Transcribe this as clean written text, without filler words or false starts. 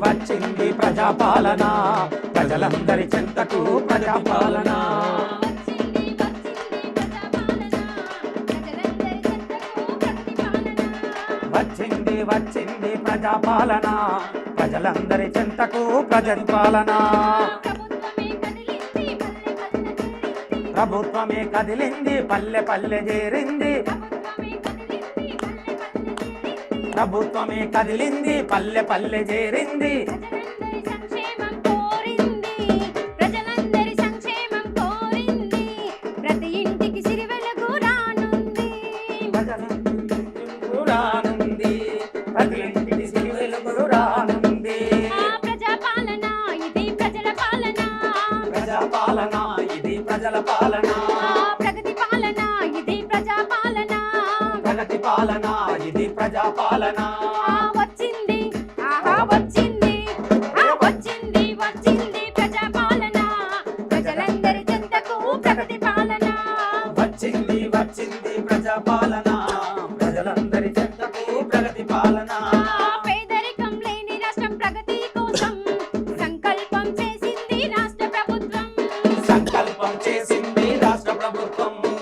వచ్చింది ప్రజాపాలన ప్రజలందరి చెంతకు ప్రజాపాలన వచ్చింది ప్రజాపాలన ప్రజలందరి చెంతకు ప్రజాపాలన ప్రభుత్వమే కదిలింది పల్లె పల్లె చేరింది ప్రభుత్వమే కదిలింది పల్లె పల్లె చేరింది ప్రతి ఇంటికి సిరి వెలుగు రానుంది ప్రతి ఇంటికి సిరి వెలుగు రానుంది ప్రజాపాలన ఇది ప్రజల పాలన ప్రజాపాలన ఇది ప్రజల పాలన ప్రగతి పాలన ఇది ప్రజాపాలన ప్రగతి పాలన ఇది ప్రజాపాలన వచ్చింది వచ్చింది వచ్చింది ప్రజాపాలన ప్రజలందరి చెంతకు ప్రగతి పాలన వచ్చింది ప్రజాపాలన